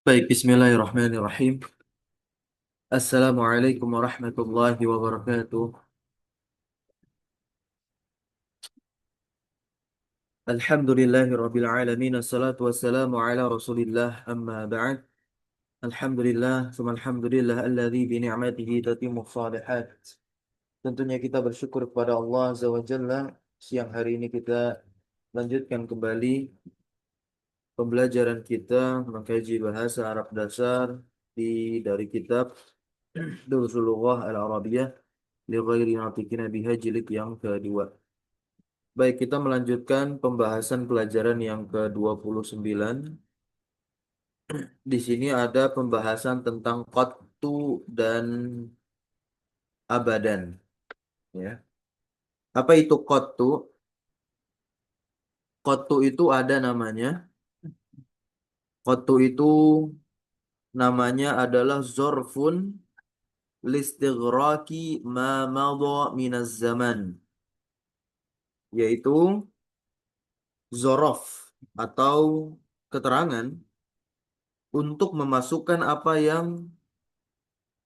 Baik, bismillahirrahmanirrahim. Assalamualaikum warahmatullahi wabarakatuh. Alhamdulillahi rabbil alamin. Assalatu wassalamu ala rasulillah amma ba'd. Alhamdulillah, summa alhamdulillah alladzi bi ni'matihi tatimmu shalihat. Tentunya kita bersyukur kepada Allah Azza wa Jalla. Siang hari ini kita lanjutkan kembali pembelajaran kita mengkaji bahasa Arab dasar dari kitab Durusul Lughah Al-Arabiyah li ghairi natiqina biha jilid yang kedua. Baik, kita melanjutkan pembahasan pelajaran yang ke-29. Di sini ada pembahasan tentang qattu dan abadan, ya. Apa itu qattu? Qattu itu ada namanya. Qattu itu namanya adalah zorfun listighraqi ma madha minaz zaman, yaitu zorof atau keterangan untuk memasukkan apa yang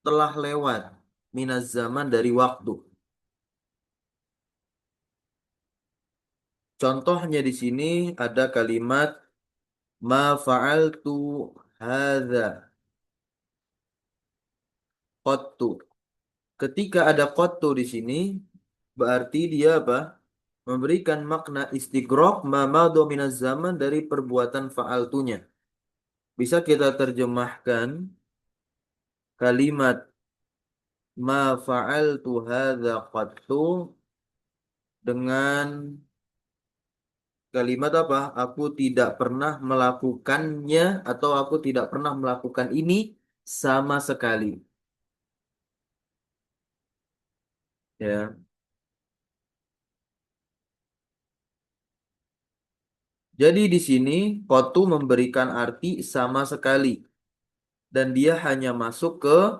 telah lewat minaz zaman dari waktu. Contohnya di sini ada kalimat ma fa'altu hadza qattu. Ketika ada qattu di sini berarti dia apa? Memberikan makna istighraq ma madha minaz zaman dari perbuatan fa'altunya. Bisa kita terjemahkan kalimat ma fa'altu hadza qattu dengan kalimat apa? Aku tidak pernah melakukannya atau aku tidak pernah melakukan ini sama sekali. Ya. Jadi di sini kotu memberikan arti sama sekali dan dia hanya masuk ke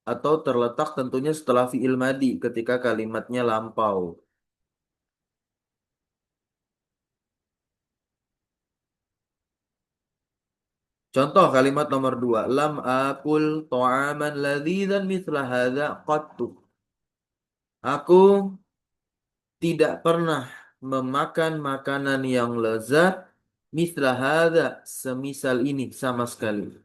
atau terletak tentunya setelah fiil madi ketika kalimatnya lampau. Contoh kalimat nomor dua, lam akul ta'aman ladzidzan mithla hadza qattu. Aku tidak pernah memakan makanan yang lezat mithla hadza semisal ini sama sekali.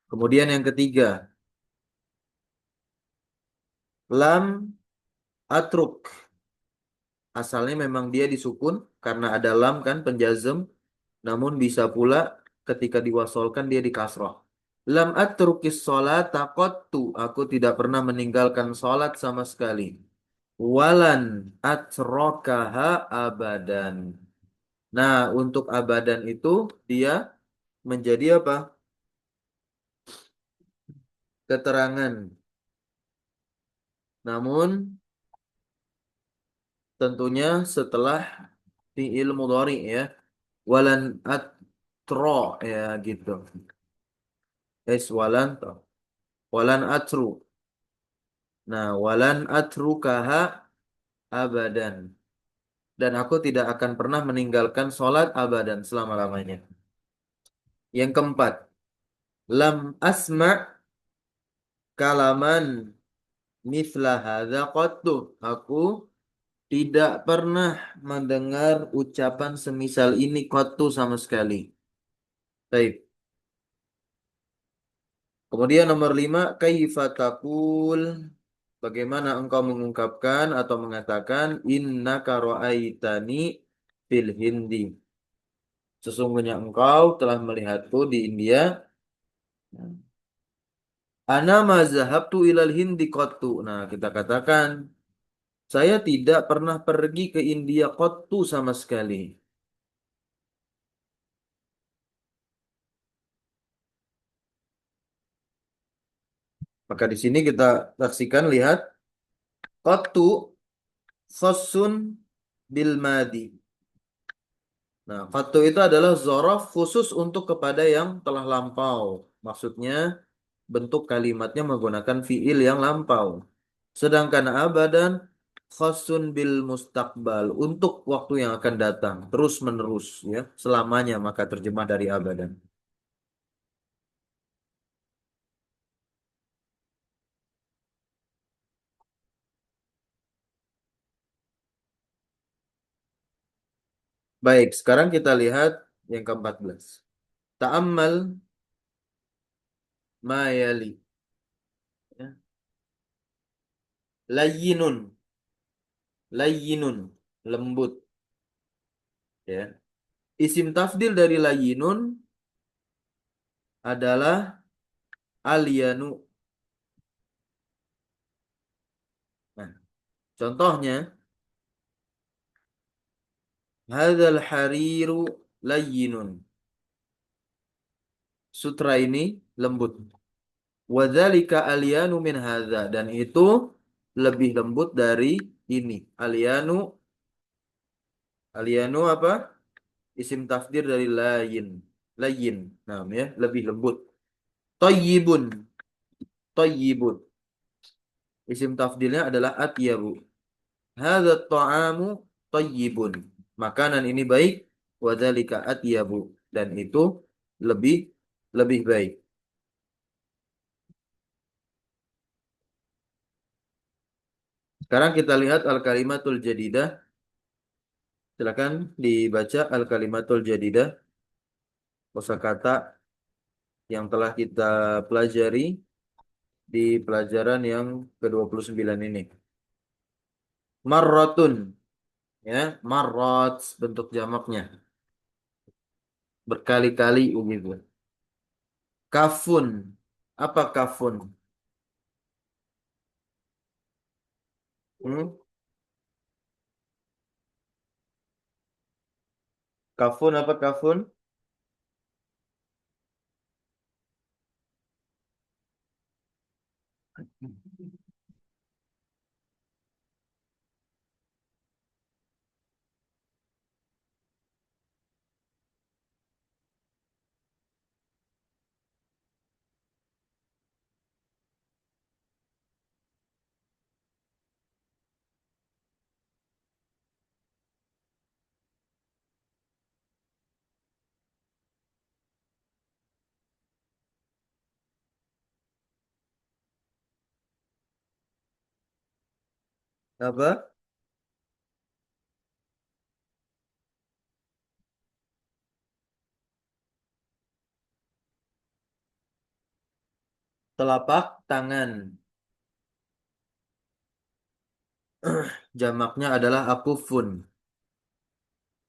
Kemudian yang ketiga, lam atruk. Asalnya memang dia disukun karena ada lam kan penjazm, namun bisa pula ketika diwasolkan dia di kasroh. Lam atrukis sholata qattu. Aku tidak pernah meninggalkan sholat sama sekali. Walan atrokaha abadan. Nah, untuk abadan itu dia menjadi apa? Keterangan. Namun tentunya setelah fi'il mudhari ya. Walan atro ya gitu. Walan walan atru. Nah, walan atrukaha abadan. Dan aku tidak akan pernah meninggalkan sholat abadan selama-lamanya. Yang keempat, lam asma' kalaman mithla hadza qattu. Aku tidak pernah mendengar ucapan semisal ini qattu sama sekali. Baik. Kemudian nomor lima, kaifa taqul. Bagaimana engkau mengungkapkan atau mengatakan innaka ra'aitani fil hindi. Sesungguhnya engkau telah melihatku di India. Ana ma zahabtu ilal hindi qattu. Nah, kita katakan saya tidak pernah pergi ke India qattu sama sekali. Maka di sini kita saksikan lihat qattu khassun bil madi. Nah, qattu itu adalah zorof khusus untuk kepada yang telah lampau. Maksudnya bentuk kalimatnya menggunakan fiil yang lampau. Sedangkan abadan khosun bil mustakbal untuk waktu yang akan datang terus menerus ya selamanya maka terjemah dari abadan. Baik, sekarang kita lihat yang ke-14. Ta'ammal ma yali. Ya. Layyinun, layyinun, lembut. Ya. Isim tafdil dari layyinun adalah alyanu. Nah, contohnya, hadzal hariru layyinun. Sutra ini lembut. Wadzalika alyanu min hadza dan itu lebih lembut dari ini. Alyanu, alyanu apa? Isim tafdil dari layin. Layin. Nah, ya, lebih lembut. Thayyibun, thayyibun. Isim tafdilnya adalah atyabu. Hadza ta'amu thayyibun. Makanan ini baik, wadzalika atyabu dan itu lebih lebih baik. Sekarang kita lihat al-kalimatul jadidah. Silakan dibaca al-kalimatul jadidah, kosakata yang telah kita pelajari di pelajaran yang ke-29 ini. Marrotun, ya, marrot bentuk jamaknya, berkali-kali begitu. Kafun, apa kafun? Hmm? Kafun apa kafun? Apa? Telapak tangan. Jamaknya adalah akufun.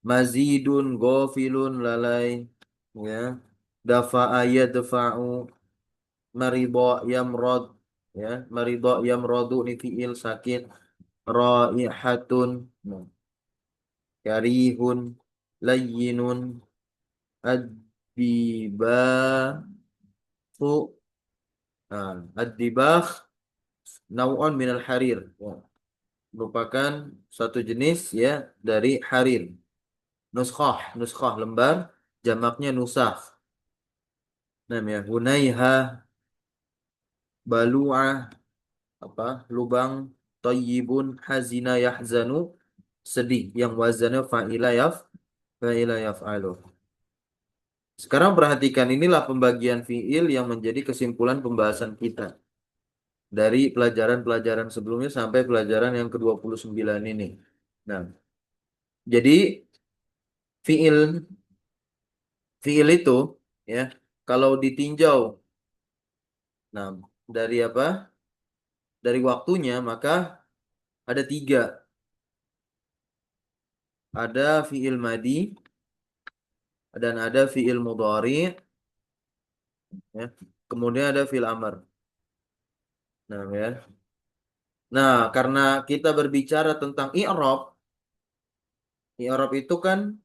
Mazidun, gofilun, lalai. Ya. Dafa'a yadfa'u. Marido yamrod. Ya. Marido yamrodu ini fi'il sakit. Raihatun. Nah, karihun. Layyinun. Ad-dibah. Nah, ad-dibah. Nau'un minal harir. Ya. Merupakan suatu jenis ya dari harir. Nuskhah, nuskhah lembar, jamaknya nusakh. Namanya hunaiha, balu'ah, apa? Lubang, thayyibun, hazina yahzanu, sedih yang wazannya fa'ila yaf'alu. Sekarang perhatikan inilah pembagian fiil yang menjadi kesimpulan pembahasan kita dari pelajaran-pelajaran sebelumnya sampai pelajaran yang ke-29 ini. Nah, jadi fiil fiil itu ya kalau ditinjau nah dari apa? Dari waktunya maka ada tiga. Ada fiil madi dan ada fiil mudhari ya. Kemudian ada fiil amr. Nah, ya. Nah, karena kita berbicara tentang i'rab, i'rab itu kan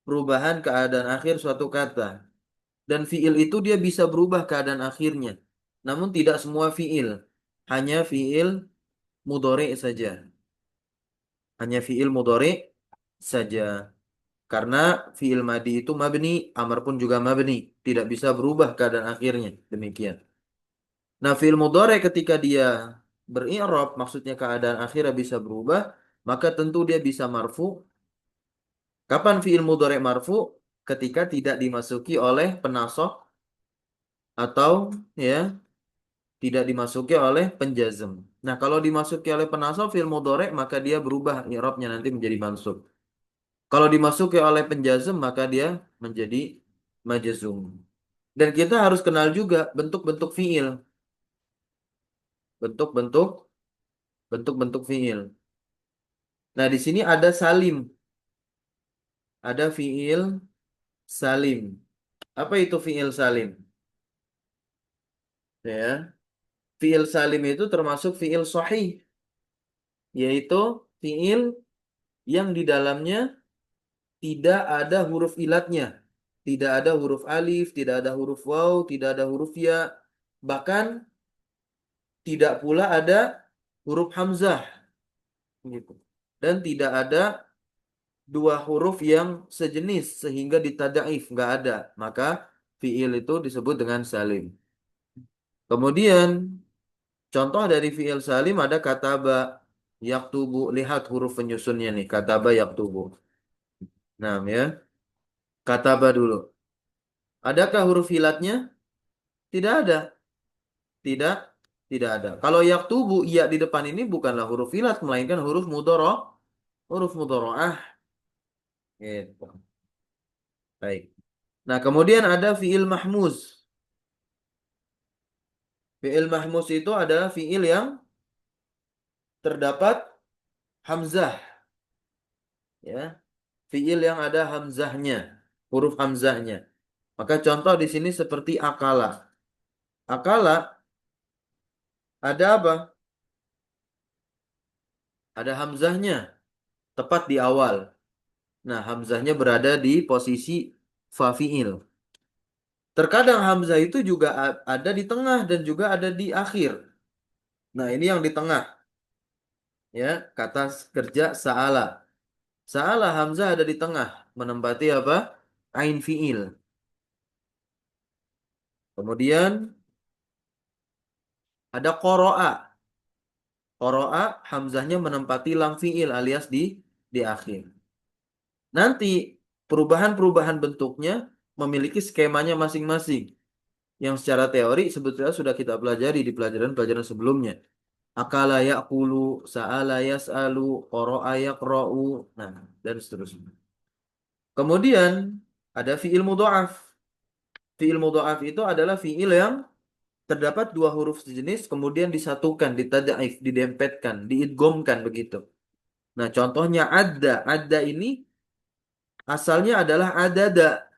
perubahan keadaan akhir suatu kata. Dan fiil itu dia bisa berubah keadaan akhirnya. Namun tidak semua fiil, hanya fiil mudhari saja. Hanya fiil mudhari saja. Karena fiil madi itu mabni, amar pun juga mabni, tidak bisa berubah keadaan akhirnya. Demikian. Nah, fiil mudhari ketika dia beri'rab, maksudnya keadaan akhirnya bisa berubah, maka tentu dia bisa marfu. Kapan fi'il mudhari' marfu? Ketika tidak dimasuki oleh penasakh atau ya tidak dimasuki oleh penjazm. Nah, kalau dimasuki oleh penasakh fi'il mudhari' maka dia berubah i'rabnya nanti menjadi mansub. Kalau dimasuki oleh penjazm maka dia menjadi majzum. Dan kita harus kenal juga bentuk-bentuk fi'il, bentuk-bentuk bentuk-bentuk fi'il. Nah, di sini ada salim, ada fi'il salim. Apa itu fi'il salim? Ya, fi'il salim itu termasuk fi'il sahih, yaitu fi'il yang di dalamnya tidak ada huruf ilatnya. Tidak ada huruf alif, tidak ada huruf waw, tidak ada huruf ya. Bahkan tidak pula ada huruf hamzah gitu. Dan tidak ada dua huruf yang sejenis sehingga ditadaif, nggak ada. Maka fiil itu disebut dengan salim. Kemudian contoh dari fiil salim ada kataba, yaktubu. Lihat huruf penyusunnya nih, kataba yaktubu. Nah, ya. Kataba dulu. Adakah huruf hilatnya? Tidak ada. Tidak, tidak ada. Kalau yaktubu, iya di depan ini bukanlah huruf hilat, melainkan huruf mudhara, huruf mudharaah. Gitu. Baik. Nah, kemudian ada fiil mahmuz. Fiil mahmuz itu adalah fiil yang terdapat hamzah, ya. Fiil yang ada hamzahnya, huruf hamzahnya. Maka contoh di sini seperti akala. Akala ada apa? Ada hamzahnya, tepat di awal. Nah, hamzahnya berada di posisi fa fiil. Terkadang hamzah itu juga ada di tengah dan juga ada di akhir. Nah, ini yang di tengah, ya. Kata kerja sa'ala. Sa'ala hamzah ada di tengah, menempati apa? Ain fiil. Kemudian ada qoro'a. Qoro'a hamzahnya menempati lam fiil alias di akhir. Nanti perubahan-perubahan bentuknya memiliki skemanya masing-masing. Yang secara teori sebetulnya sudah kita pelajari di pelajaran-pelajaran sebelumnya. Akala ya'kulu, sa'ala yas'alu, qara'a yaqra'u, nah, dan seterusnya. Kemudian ada fi'il mudha'af. Fi'il mudha'af itu adalah fi'il yang terdapat dua huruf sejenis kemudian disatukan, ditad'if, didempetkan, diidghamkan begitu. Nah, contohnya adda. Adda ini asalnya adalah adada.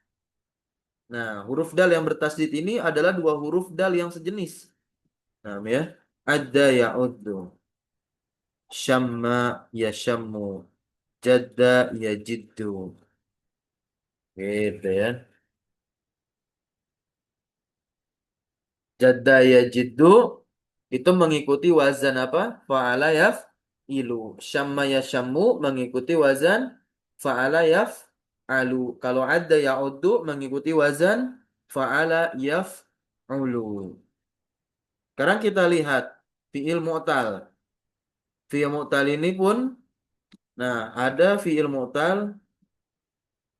Nah, huruf dal yang bertasdid ini adalah dua huruf dal yang sejenis. Nah, ya. Adda ya'uddu. Syamma yashammu. Jadda yajiddu. Gitu ya. Jadda yajiddu itu mengikuti wazan apa? Fa'ala yaf'ilu. Syamma yashammu mengikuti wazan fa'ala yaf'alu. Kalau adda ya'uddu mengikuti wazan fa'ala yaf'ulu. Sekarang kita lihat fi'il mu'tal. Fi'il mu'tal ini pun, nah, ada fi'il mu'tal.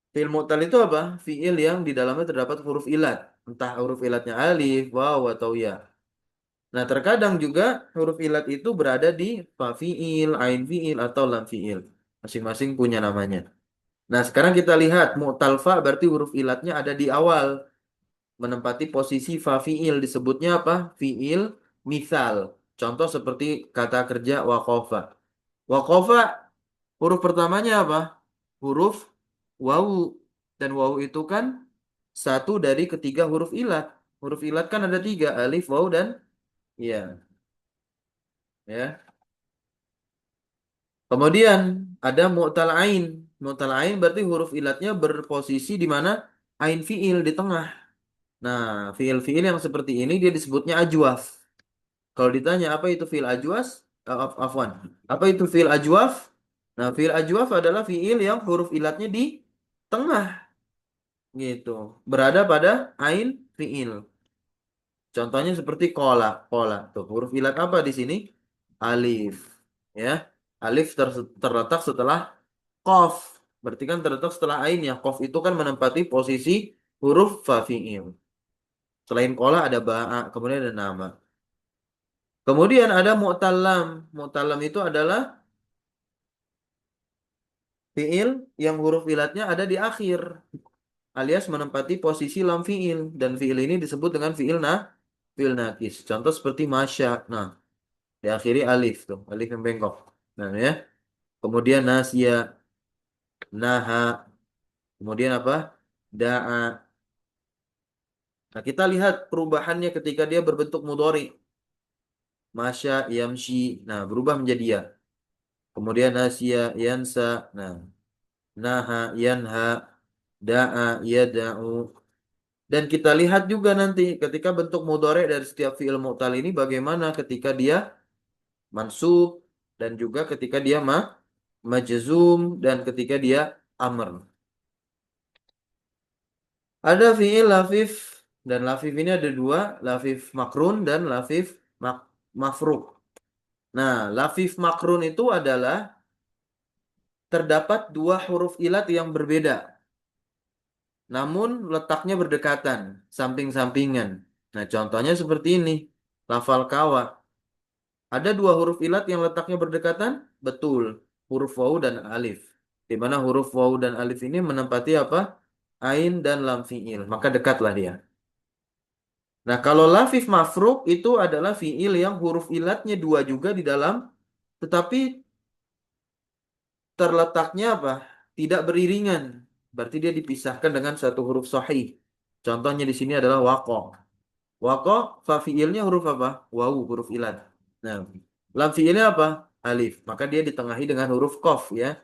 Fi'il mu'tal itu apa? Fi'il yang di dalamnya terdapat huruf ilat. Entah huruf ilatnya alif, waw, atau ya. Nah, terkadang juga huruf ilat itu berada di fa fi'il, ain fi'il, atau lam fi'il. Masing-masing punya namanya. Nah, sekarang kita lihat mu'tal fa berarti huruf ilatnya ada di awal. Menempati posisi fa fi'il. Disebutnya apa? Fi'il misal. Contoh seperti kata kerja waqafa. Waqafa huruf pertamanya apa? Huruf wawu. Dan wawu itu kan satu dari ketiga huruf ilat. Huruf ilat kan ada tiga, alif, wawu, dan ya. Ya. Kemudian ada mu'tal ain. Mu'tal ain berarti huruf ilatnya berposisi di mana ain fiil di tengah. Nah, fiil-fiil yang seperti ini dia disebutnya ajwaf. Kalau ditanya apa itu fiil ajwas? Afwan. Apa itu fiil ajwaf? Nah, fiil ajwaf adalah fiil yang huruf ilatnya di tengah gitu. Berada pada ain fiil. Contohnya seperti kola, kola. Tuh, huruf ilat apa di sini? alif. Ya. Alif terletak setelah qaf. Berarti kan terletak setelah ain ya. Qaf itu kan menempati posisi huruf fa fi'il. Selain kola ada ba'a, kemudian ada nama. Kemudian ada mu'tallam. Mu'tallam itu adalah fi'il yang huruf ilatnya ada di akhir, alias menempati posisi lam fi'il, dan fi'il ini disebut dengan fi'il nakis. Contoh seperti masya. Nah, diakhiri alif tuh, alif yang bengkok. Nah, ya. Kemudian nasya, naha, kemudian apa? Da'a. Nah, kita lihat perubahannya ketika dia berbentuk mudhari. Masya, yamshi. Nah, berubah menjadi ya. Kemudian nasya, yansa. Nah, naha, yanha, da'a, yada'u. Dan kita lihat juga nanti ketika bentuk mudhari dari setiap fi'il mu'tal ini bagaimana ketika dia mansub dan juga ketika dia majzum dan ketika dia amr. Ada fi'il lafif, dan lafif ini ada dua, lafif makrun dan lafif mafruk. Nah, lafif makrun itu adalah terdapat dua huruf ilat yang berbeda, namun letaknya berdekatan, samping-sampingan. Nah, contohnya seperti ini. Lafal kawa. Ada dua huruf ilat yang letaknya berdekatan? Betul. Huruf wawu dan alif. Di mana huruf wawu dan alif ini menempati apa? Ain dan lam fi'il. Maka dekatlah dia. Nah, kalau lafif mafruk itu adalah fi'il yang huruf ilatnya dua juga di dalam, tetapi terletaknya apa? Tidak beriringan. Berarti dia dipisahkan dengan satu huruf sahih. Contohnya di sini adalah waqo. Waqo, fa fi'ilnya huruf apa? Wawu, huruf ilat. Nah, lam fi'ilnya apa? Alif. Maka dia ditengahi dengan huruf qaf ya.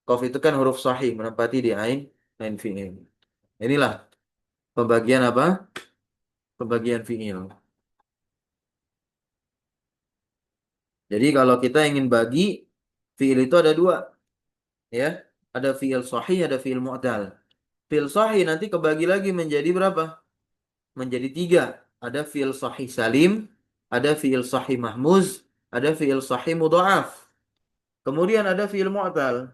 Qaf itu kan huruf sahih menempati di ain fi'il. Inilah pembagian apa? Pembagian fi'il. Jadi kalau kita ingin bagi fi'il itu ada dua ya. Ada fi'il sahih, ada fi'il mu'tal. Fi'il sahih nanti kebagi lagi menjadi berapa? Menjadi tiga. Ada fi'il sahih salim, ada fi'il sahih mahmuz, ada fi'il sahih mudha'af. Kemudian ada fi'il mu'tal.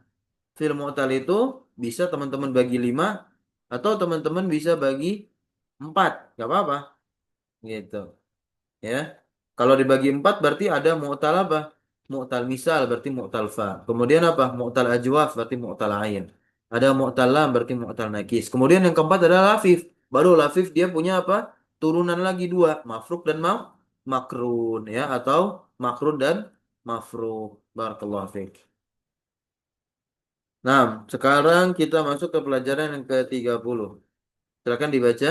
Fi'il mu'tal itu bisa teman-teman bagi lima atau teman-teman bisa bagi empat, nggak apa-apa, gitu, ya. Kalau dibagi empat berarti ada mu'tal apa? Mu'tal misal berarti mu'tal fa. Kemudian apa? Mu'tal ajwaf berarti mu'tal ain. Ada mu'tal lam berarti mu'tal nakis. Kemudian yang keempat adalah lafif. Baru lafif dia punya apa? Turunan lagi dua, mafruk dan makrun ya, atau makrun dan mafruk. Barakallahu fiik. Nah, sekarang kita masuk ke pelajaran yang ke-30. Silakan dibaca.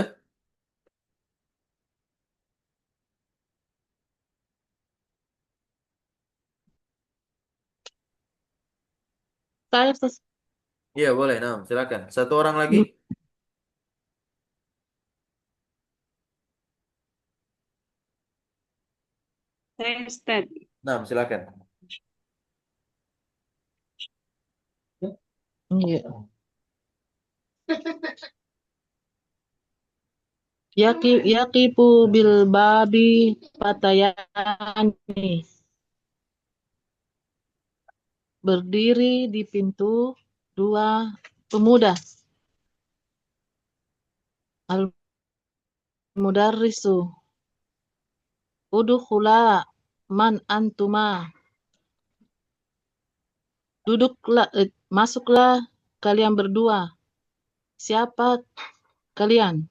Saya Ustaz. Iya, boleh. Nah, silakan. Satu orang lagi. Saya Ustaz. Nah, silakan. Iya. Yakipu bil babi patayani. Berdiri di pintu dua pemuda. Al mudarrisu. Udkhula man antuma. Masuklah kalian berdua. Siapa kalian?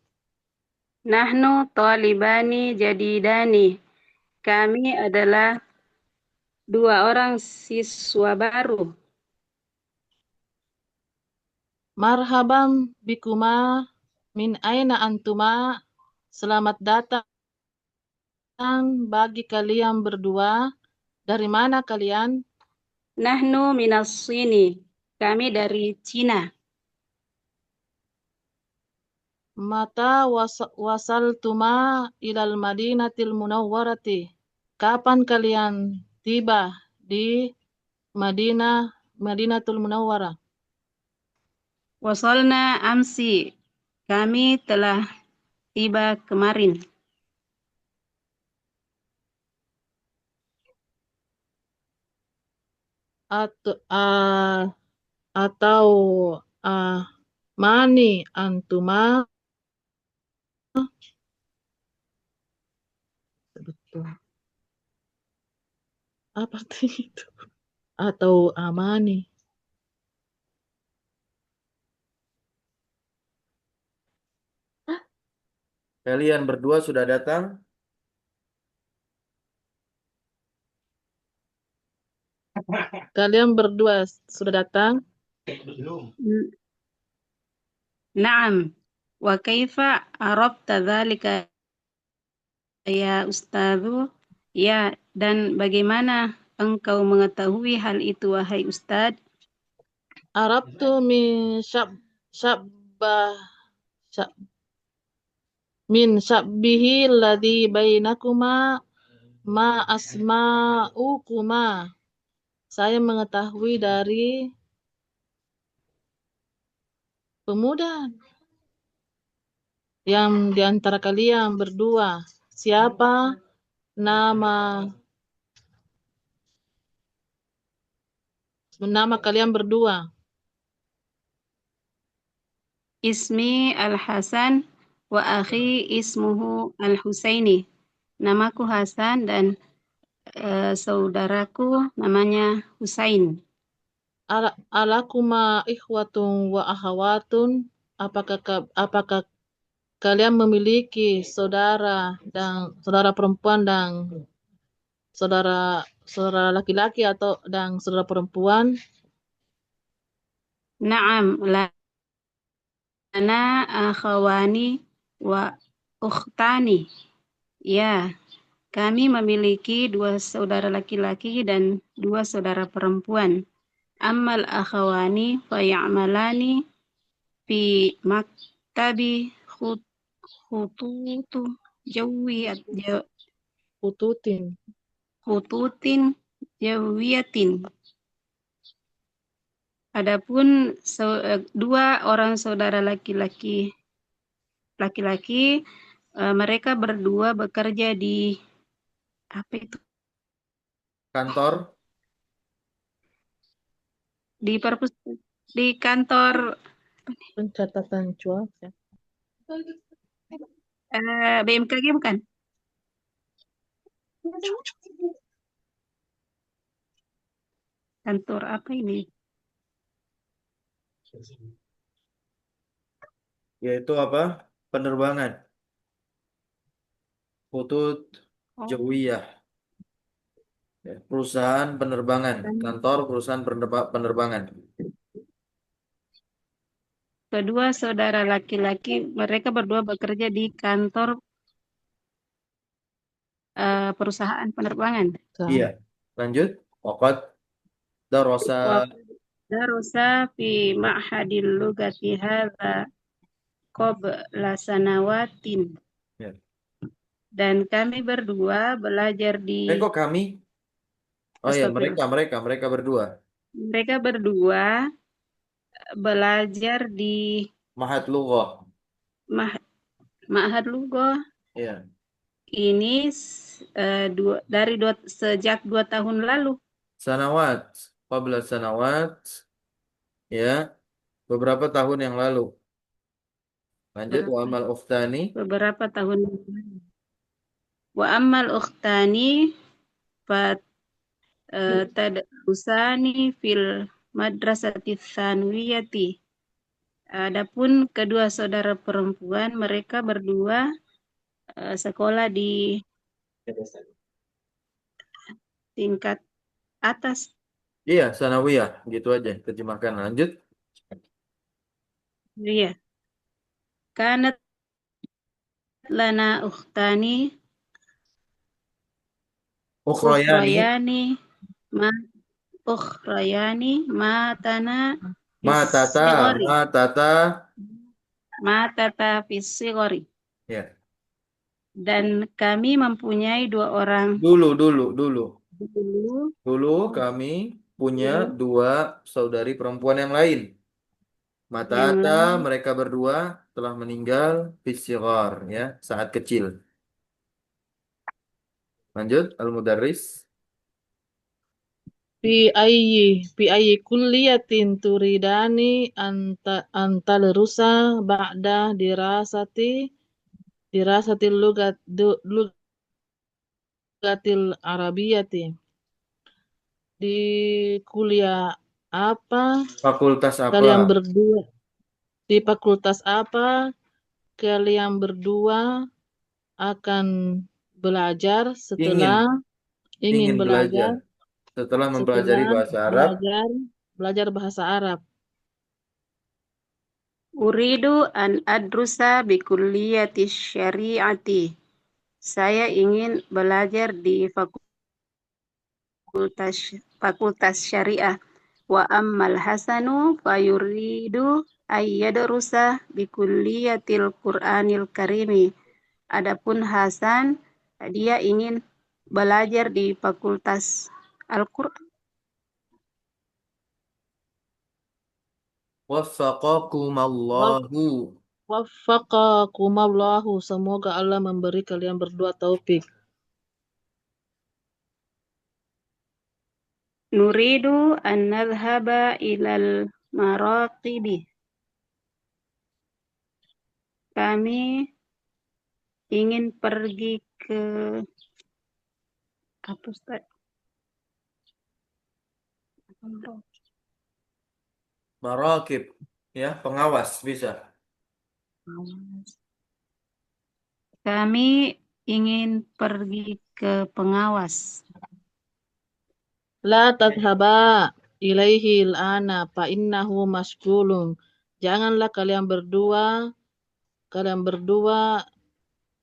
Nahnu talibani jadidani. Kami adalah dua orang siswa baru. Marhaban bikuma min aina antuma. Selamat datang bagi kalian berdua. Dari mana kalian? Nahnu minas sini. Kami dari Cina. Mata wasal tuma ilal madinatil munawwarati. Kapan kalian tiba di Madinatul Munawwarah? Wasolna amsi. Kami telah tiba kemarin. atau atau ah, mani antuma betul apa artinya itu atau amani Kalian berdua sudah datang? kalian berdua sudah datang N- Naam. Wa kaifa arabta dzalika ya Ustadzu? Ya, dan bagaimana engkau mengetahui hal itu wahai Ustadz? Arabtu min syabbah syab, min syabbihi alladhi bainakuma ma asma'ukuma. Saya mengetahui dari pemuda yang di antara kalian berdua. Siapa nama nama kalian berdua? Ismi Al-Hasan wa akhi ismuhu Al-Husaini. Namaku Hasan dan saudaraku namanya Husain. Alakuma ikhwatun wa akhawatun. Apakah kalian memiliki saudara dan saudara perempuan dan saudara saudara laki-laki atau dan saudara perempuan? Naam, lana akhawani wa ukhtani. Ya, kami memiliki dua saudara laki-laki dan dua saudara perempuan. Ammal akhawani faya'malani fi maktabi khututu jawiyat Pututin. khututin jawiyatin. Adapun dua orang saudara laki-laki mereka berdua bekerja di apa itu? Kantor? Di di kantor Pencatatan cuaca. BMKG bukan? Kantor apa ini? Yaitu apa? Penerbangan. Hutut Oh, Jawiyah. Ya, perusahaan penerbangan. Kantor perusahaan penerbangan. kedua saudara laki-laki mereka berdua bekerja di kantor perusahaan penerbangan. Iya. Lanjut. Waqad darosa. Wa darusa fi ma'hadil lugati hadza qabla sanawatin. Ya. Dan kami berdua belajar di Kok kami? Oh ya, Astagfirullah. mereka berdua. Mereka berdua belajar di Mahat Lughah. Mah- Ma'had Lughah Ya. ini sejak 2 tahun lalu. Sanawat. Qabla sanawat. Ya. Beberapa tahun yang lalu. Lanjut. Wa Berapa? amal uftani. Beberapa tahun yang lalu. Wa ammal ukhtani tadrusani fil madrasati tsanwiyati. Adapun kedua saudara perempuan mereka berdua sekolah di tingkat atas. Iya, sanawiyah. Gitu aja. Terjemahkan. Lanjut. Iya. Kanat lana ukhtani Ukhroyani. ma ukhrayani matana Matata. fisigori Matata. matata fisigori. Ya. Dan kami mempunyai dua orang Dulu. dulu Dulu kami punya dua saudari perempuan yang lain. yang Matata lain. mereka berdua telah meninggal fisighar ya saat kecil. Lanjut Al-Mudarris. Fi ayyi kulliyatin turidani anta lerusa ba'da dirasatil lugatil arabiyyati. Di kuliah apa Fakultas apa? kalian berdua? Di fakultas apa kalian berdua akan belajar Ingin, setelah ingin ingin belajar. belajar Setelah mempelajari setelah bahasa Arab, belajar belajar bahasa Arab? Uridu an adrusa bi kulliyati syariati. Saya ingin belajar di fakultas syariah. Wa ammal Hasanu fayuridu ayyadrusa bi kulliyatil Qur'anil Karimi. Adapun Hasan, dia ingin belajar di fakultas Al-Qur'an. waffaqakumallahu. Waffaqakumallahu. Semoga Allah memberi kalian berdua taufik. Nuridu an nadhhaba ilal maraqibi. Kami ingin pergi ke apa Ustaz? Marakib, ya, pengawas bisa. Kami ingin pergi ke pengawas. La tadhaba ilaihi al-ana fa innahu mashghulun. Janganlah kalian berdua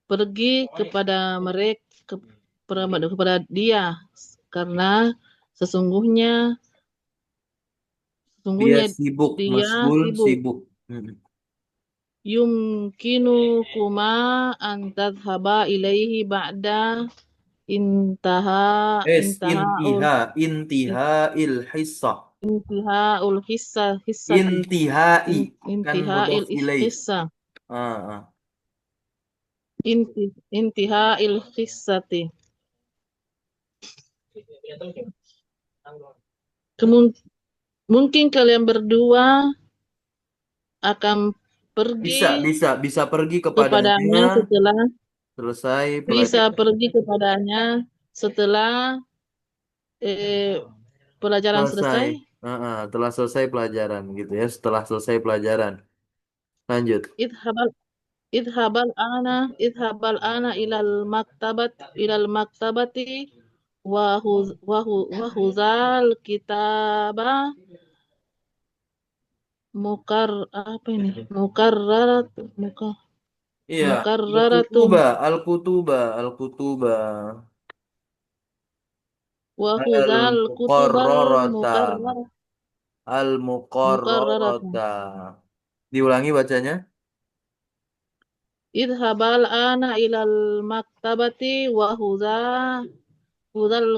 pergi kepada mereka kepada dia karena sesungguhnya Dia sesungguhnya sibuk, dia masgul, sibuk. sibuk. Mm. Yumkinu kuma an tadhhaba ilaihi ba'da intaha intahaul Intihai hissah. intihaul hissati Intihai, kan mudhof intihail ilaih. hissa Ah, ah. intihail hissati. Mungkin kalian berdua akan Bisa, pergi bisa, bisa pergi kepadanya kepadanya setelah selesai bisa pelajaran. pergi kepadanya setelah eh, pelajaran Selesai. selesai. Ah, ah, telah selesai pelajaran gitu ya. Setelah selesai pelajaran. Lanjut. Idhabal idhabal ana ilal maktabati wa huzal kitaba mukar apa ini mukarrarat muka Iya, mukarraratun Al-Kutuba. wa huzal kutubal Al-Muqarrarata. mukarrar mukarrarata. Al-Muqarrarata. Diulangi bacanya. Idhabal ana ilal maktabati wa huzal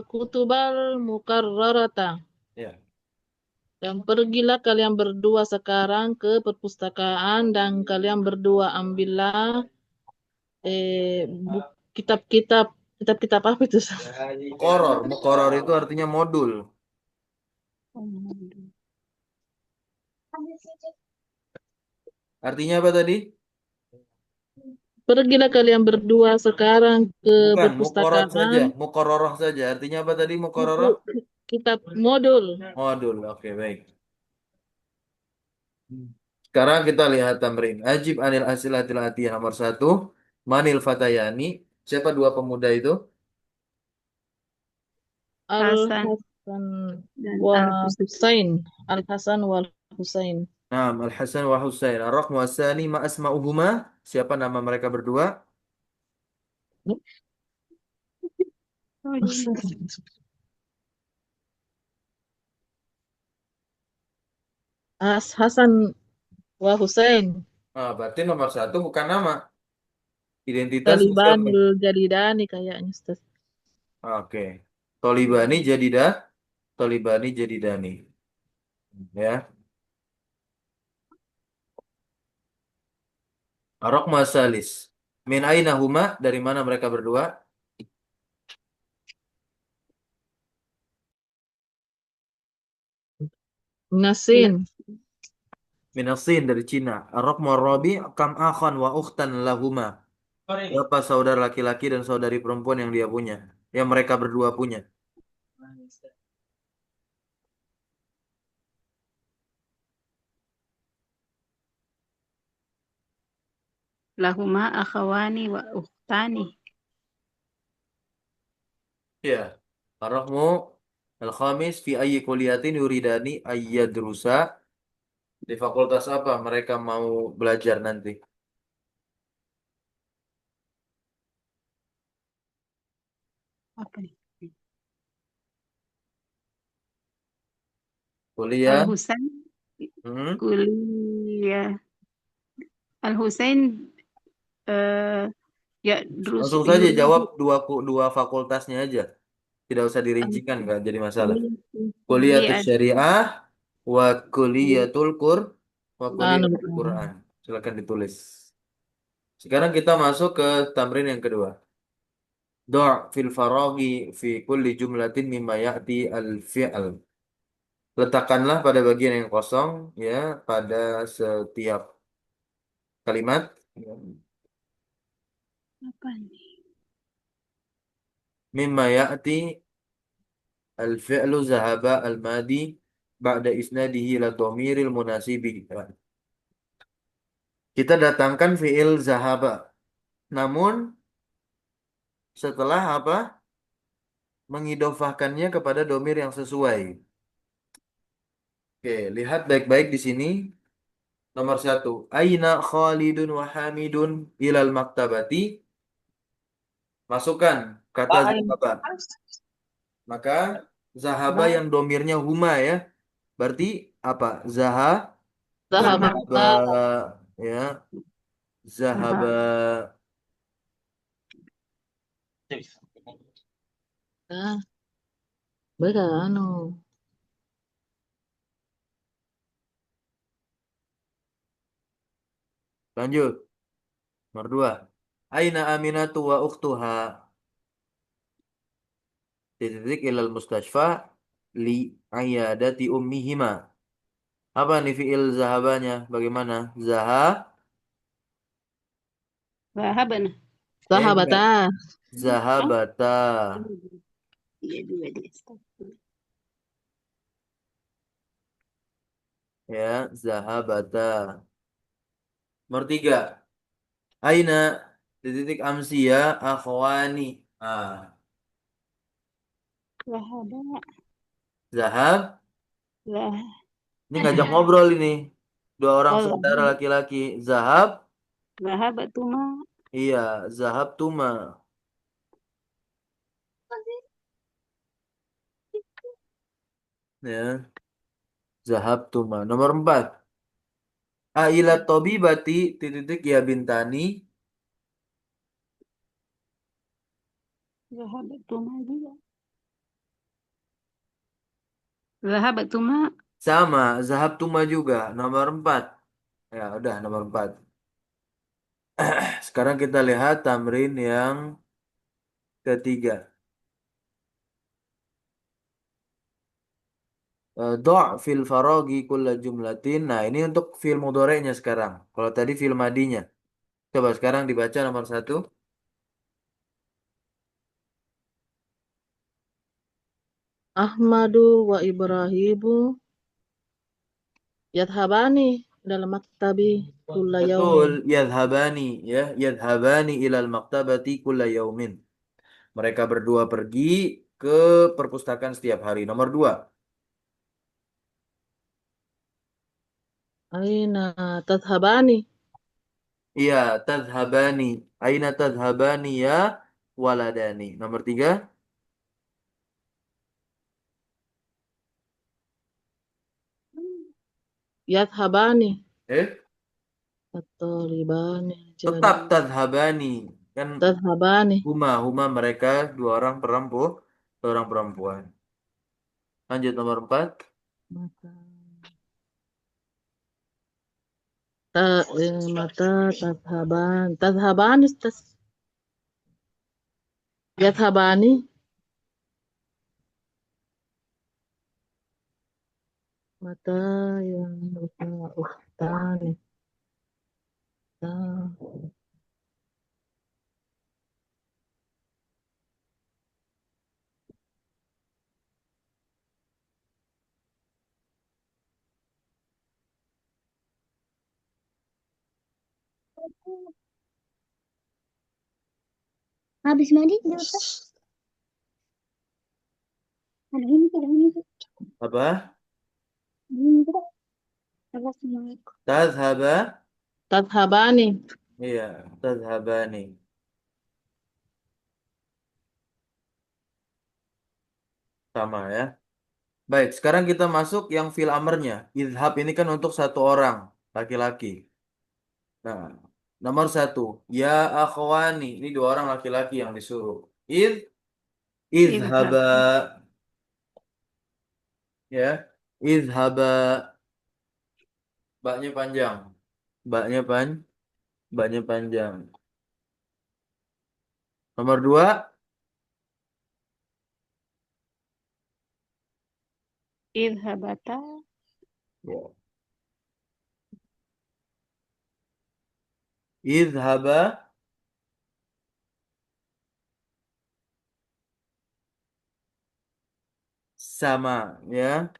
kutubal mukarrarata. Ya. Dan pergilah kalian berdua sekarang ke perpustakaan dan kalian berdua ambillah kitab-kitab kitab-kitab apa itu? Muqarrar itu artinya modul. Artinya apa tadi? Pergilah kalian berdua sekarang ke Bukan, muqarrar saja. perpustakaan Muqarrarah saja. Artinya apa tadi buku muqarrarah? kitab modul. Modul. Oke, baik. Sekarang kita lihat tamrin. Ajib anil asilatil atiyah nomor satu. Manil fatayani. Siapa dua pemuda itu? Al Hasan Hasan dan wa Al-Husain. Husain. Al Hasan wal Husain. Nah, Al-Hasan wa Husain. Ar-Raqmu Asani ma asma'uhuma. Siapa nama mereka berdua? Oh, iya. Hasan wa Husain. Ah, berarti nomor satu bukan nama. Identitas siapa? Talibanul Jadidani kayaknya Ustaz. Oke. Tolibani Jadidah. Tolibani Jadidani. Ya. Ar-Raqmu Asalis. Min aina huma. Dari mana mereka berdua? Minasin. Minasin dari Cina. Ar-Raqmu ar-Rabi' kam akhan wa ukhtan lahuma. Berapa saudara laki-laki dan saudari perempuan yang dia punya? Yang mereka berdua punya. Lahuma akhawani wa ukhtani. Ya. Ar-Raqmu al-Khamis fi ayyi kuliyatin yuridani ayyadrusa. Di fakultas apa mereka mau belajar nanti? Apa nih? Kuliah. Al-Husain Hmm. kuliah. Al-Husain eh ya terus Langsung saja jawab dua fakultasnya aja. Tidak usah dirincikan, nggak jadi masalah. Kuliatus kuliah Syariah wa kuliatul wa Anu, kuliatul Quran. Silakan ditulis. Sekarang kita masuk ke tamrin yang kedua. Do' fil faraghi fi kulli jumlatin mimma ya'ti al-fi'al. Letakkanlah pada bagian yang kosong ya pada setiap kalimat apa nih? mimma ya'ti al-fi'lu zahaba al-madi ba'da isnadihi ila dhamiril munasibi. Kita datangkan fi'il zahaba. Namun setelah apa? Mengidofahkannya kepada domir yang sesuai. Oke, lihat baik-baik di sini. Nomor satu. Aina Khalidun wa Hamidun ilal maktabati. Masukkan kata zahaba. Maka zahaba yang domirnya huma ya. Berarti apa? Zahab. Zahaba ya. Zahaba. Ah, beda anu. Lanjut. Nomor dua. Aina Aminatu wa ukhtuha. Titik ilal mustashfa li ayadati ummihima. Apa nih fiil zahabanya? Bagaimana? Zahaban. Enggak. Sahabata. Ah, Zahabata. iya dua dia. Ya, zahabata. Nomor tiga. Aina titik amsia akhwani. Ah, Zahaba. zahab. Zah. Ini ngajak ngobrol ini. Dua orang Oh, saudara laki-laki. Zahab. zahabatuma. Iya, zahab tuma. Ya, zahab tuma. Nomor empat. Aila tobibati titik ya bintani. Zahabatuma juga. Zahabatuma. Sama, zahab tuma juga. Nomor empat. Ya, udah nomor empat. Sekarang kita lihat tamrin yang ketiga. Do' fil faragi kulla jumlatin. Nah, ini untuk fil mudhari'nya sekarang. Kalau tadi fil madinya. Coba sekarang dibaca nomor satu. Ahmadu wa Ibrahimu yadhabani dalam maktabi kulla Betul, yaumin. yadhabani ya, yadhabani ilal maktabati kulla yaumin. Mereka berdua pergi ke perpustakaan setiap hari. Nomor dua. Aina tadhabani. Iya, tadhabani. Aina tadhabani ya waladani. Nomor tiga. Yadhabani. Eh, Atau ribani. tetap Jadi tadhabani. Kan tadhabani. huma mereka dua orang perempuan, seorang perempuan. Lanjut nomor empat. Mata. Mata tadhaban. Tadhabani. Yadhabani. mata yang uhtani. Habis mandi ya Ustaz? Ada ini Ustaz. Apa? Ini Ustaz. Assalamualaikum. Tadhaba. Tadhabani. Iya, tadhabani. Sama ya. Baik, sekarang kita masuk yang fil amarnya. Idhab ini kan untuk satu orang, laki-laki. Nah, nomor satu. Ya akhwani. Ini dua orang laki-laki yang disuruh. Idhab. Idhaba. Ya. Idhaba. Baknya panjang. Baknya baknya panjang. Nomor dua. Idhabata. Ya. Idhaba. Sama. Ya.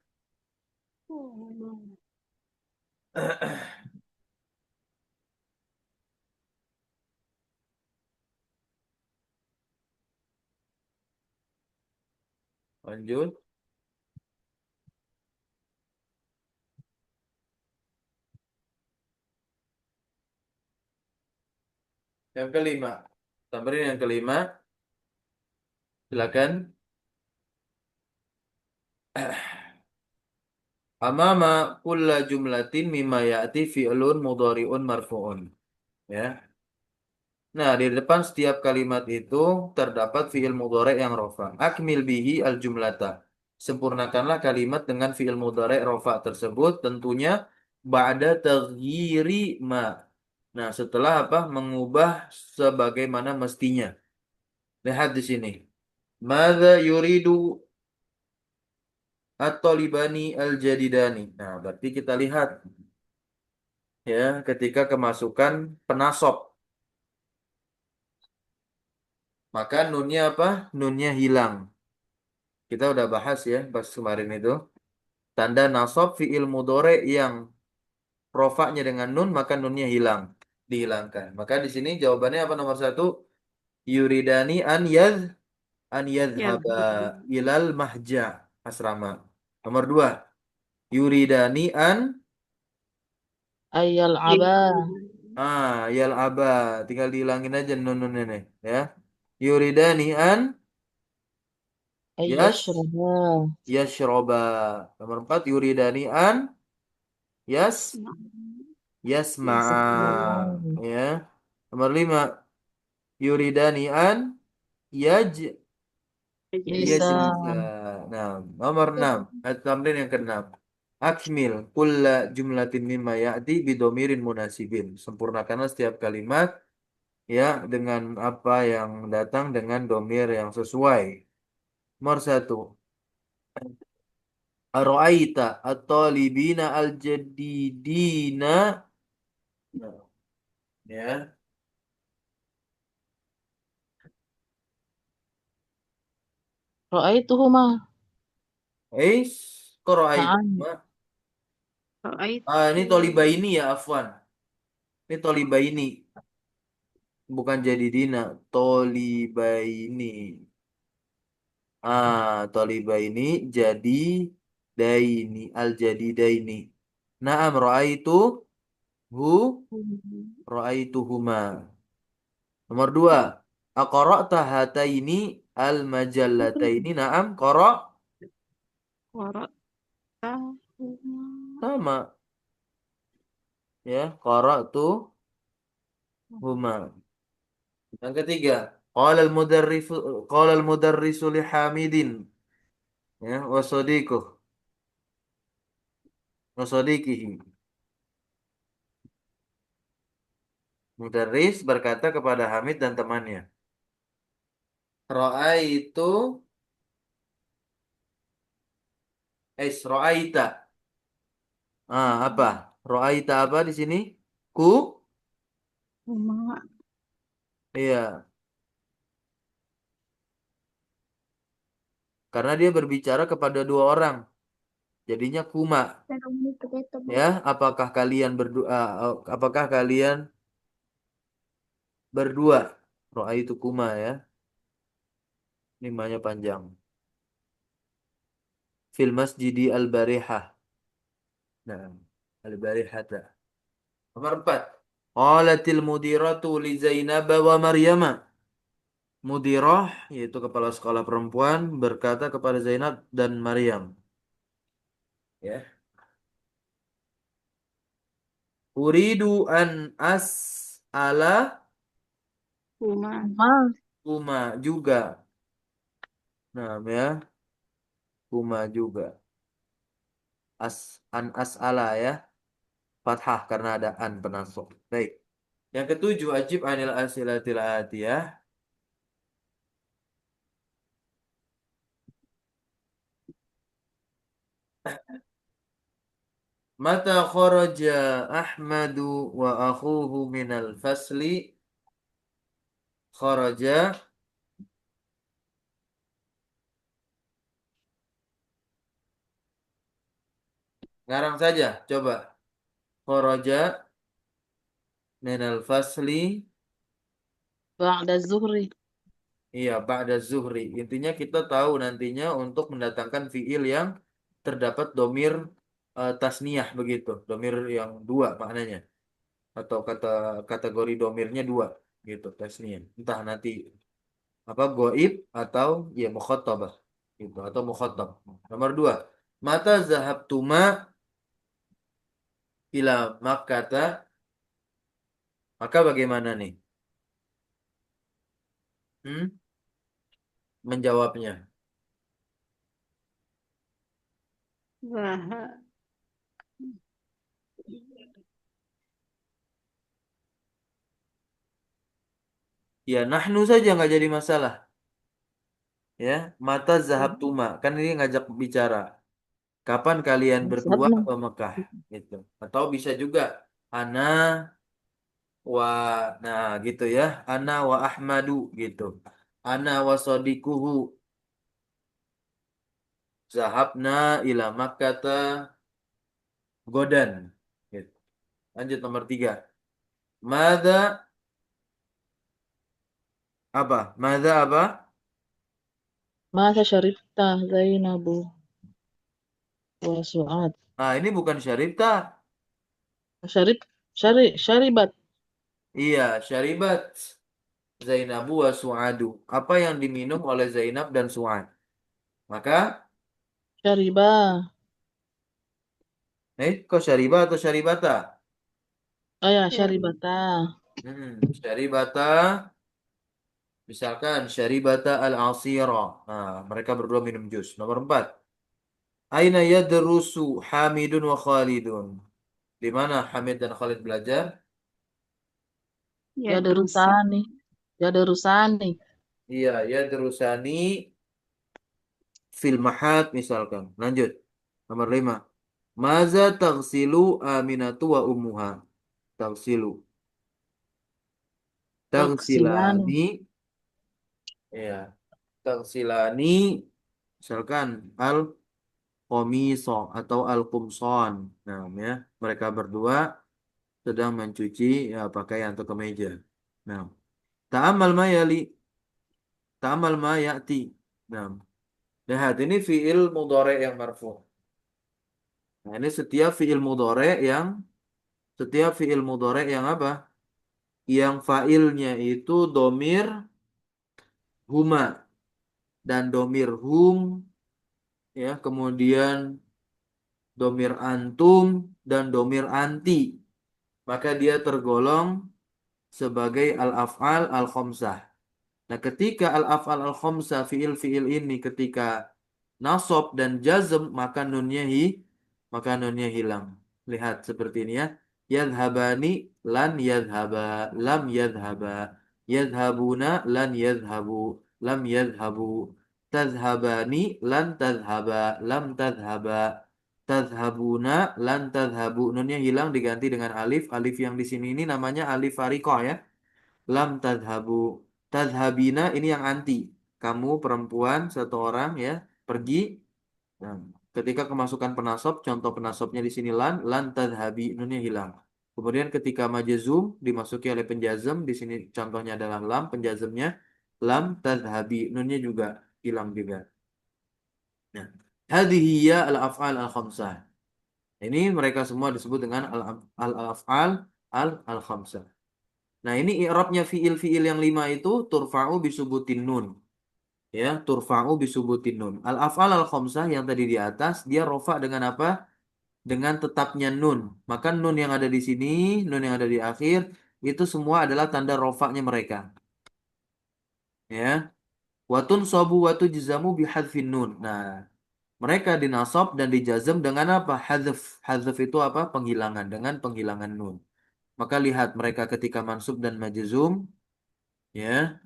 Lanjut. Yang kelima. Tambahin yang kelima. Silakan. Amama kulla jumlatin mimma ya'ti fi'lun mudhari'un marfu'un. Ya. Nah, di depan setiap kalimat itu terdapat fi'il mudhari' yang rofa. Akmil bihi al jumlata. Sempurnakanlah kalimat dengan fi'il mudhari' rofa tersebut tentunya ba'da taghyiri ma. Nah, setelah apa? Mengubah sebagaimana mestinya. Lihat di sini. Madza yuridu at-talibani al-jadidani. Nah, berarti kita lihat ya ketika kemasukan penasob, maka nunnya apa? Nunnya hilang. Kita udah bahas ya pas kemarin itu. Tanda nasab fiil mudhore yang rofaknya dengan nun maka nunnya hilang, dihilangkan. Maka di sini jawabannya apa nomor satu? Yuridani an yadhhaba Yadhhab. ilal mahja asrama. Nomor dua, yuridani an Ayal aba. yal aba. Tinggal dihilangin aja nun ini ya. Yuridani an yas Ayashraba. yashroba. Nomor empat, yuridani an yasma'a ya. Nomor lima, yuridani an yaj Bisa. yajlisa. Nah, nomor enam, at-tamrin yang keenam. Akmil kulla jumlatin mimma ya'ti bidomirin munasibin. Sempurnakanlah setiap kalimat ya dengan apa yang datang dengan domir yang sesuai. Nomor satu. Aro'aita at-talibina al-jadidina. Nah, ya. Ra'aituhuma. Eis, koro'aita. Na'am. Ini Ra'aitu. toliba ini ya, Afwan. Ini toliba ini. Bukan jadi dina. Toliba ini. Toliba ini jadi daini. Al jadi daini. Naam ro'aitu hu ro'aituhuma. Nomor dua. Aqra'ta hataini al majallataini. Naam qara' Qara'tahuma. sama ya. Qara'tu huma. Yang ketiga, qala al-mudarrisu li Hamidin ya wa sadiqihi. Mudarris berkata kepada Hamid dan temannya, Ra'aitu ra'aita. Apa? Ro'aita apa di sini? Ku? Kuma. Iya, karena dia berbicara kepada dua orang. Jadinya kuma. Ya, apakah kalian berdua? Apakah kalian berdua? Ro'aitu kuma ya. Nimanya panjang. Fil masjidi al-barihah. Nah, al-barihata. Nomor 4. Qalatil mudiratu li Zainab wa Maryama. Mudirah, yaitu kepala sekolah perempuan, berkata kepada Zainab dan Maryam. Ya. Uridu an as'ala Kuma. Ma, kuma juga. Nah, ya, kuma juga. An as'ala ya. Fathah karena ada an penasuk. Baik. Yang ketujuh, ajib anil asilatil atiyah. Mata kharaja Ahmadu wa akhuhu minal fasli. Kharaja. Ngarang saja. Coba. Kharaja minal fasli. ba'da zuhri. Iya, ba'da zuhri. Intinya kita tahu nantinya untuk mendatangkan fiil yang terdapat domir tasniyah begitu. Domir yang dua maknanya. Atau kategori domirnya dua gitu tasniyah. Entah nanti apa goib atau ya mukhatabah gitu atau mukhatab. Nomor 2. Mata zahabtuma ila Makkata, maka bagaimana nih? Hmm? Menjawabnya. Wah. Ya, nahnu saja nggak jadi masalah. Ya, mata zahabtuma kan ini ngajak bicara. Kapan kalian berdua Sabna. ke Mekah? Gitu. Atau bisa juga ana wa, nah gitu ya. Ana wa Ahmadu gitu. Ana wa sodikuhu zahabna ila Makkata godan. Gitu. Lanjut nomor 3. Mada apa? Mada apa? Masa syaribta Zainabu wa Su'ad. Nah, ini bukan syaribta. Syarib, syaribat. Iya, syaribat Zainabu wa Su'adu. Apa yang diminum oleh Zainab dan Su'ad? Maka, Syariba. kok syariba atau syaribata? Oh ya, Syari. syaribata. Syaribata, misalkan syaribata al-asira. Nah, mereka berdua minum jus. Nomor 4. Aina yadrusu Hamidun wa Khalidun. Di mana Hamid dan Khalid belajar? Ya Ya Drusi. darusani. Ya darusani. Iya, yadrusani fil mahad misalkan. Lanjut. Nomor 5. Maza taghsilu Aminatu wa ummuha. Taghsilu. Taksilani. Taghsilani. Ya. Taghsilani. Misalkan al-qomiso atau al-qumson. Nah, ya. Mereka berdua sedang mencuci ya, pakaian atau kemeja. Nah. Ta'amal ma yali. Ta'amal ma ya'ti. Nah. Lihat, ini fiil mudhari yang marfu. Nah, ini setiap fiil mudhari yang apa? Yang failnya itu domir huma dan domir hum ya, kemudian domir antum dan domir anti, maka dia tergolong sebagai al-af'al al-khamsah. Nah, ketika al-af'al al-khamsah fiil-fiil ini ketika nasab dan jazm maka nunnya hilang. Lihat seperti ini ya. Yadhabani lan yadhaba lam yadhaba. Yadhabuna lan yadhabu lam yadhabu. Tadhhabani lan tadhhaba lam tadhhaba. Tadhabuna, lan tadhabu. Nunnya hilang diganti dengan alif. Alif yang di sini ini namanya alif fariqah ya. Lam tadhabu. Tadhabina ini yang anti. Kamu perempuan satu orang ya pergi. Nah, ketika kemasukan penasab, contoh penasabnya di sini lan tadhabi, nunnya hilang. Kemudian ketika majazum dimasuki oleh penjazm, di sini contohnya adalah lam, penjazmnya lam tadhabi, nunnya juga hilang juga. Nah, hadhihi ya al-af'al al-khamsah. Ini mereka semua disebut dengan al-af'al al-khamsah. Nah, ini i'rabnya fiil-fiil yang 5 itu turfa'u bisubutin nun. Ya, turfa'u bisubutin nun. Al-af'al al-khamsah yang tadi di atas dia rofa dengan apa? Dengan tetapnya nun. Maka nun yang ada di sini, nun yang ada di akhir, itu semua adalah tanda rofaknya mereka. Ya. Watun sobu watu jizamu bihadfin nun. Nah, mereka dinasab dan dijazm dengan apa? Hadf. Hadf itu apa? Penghilangan. Dengan penghilangan nun. Maka lihat mereka ketika mansub dan majzum. Ya.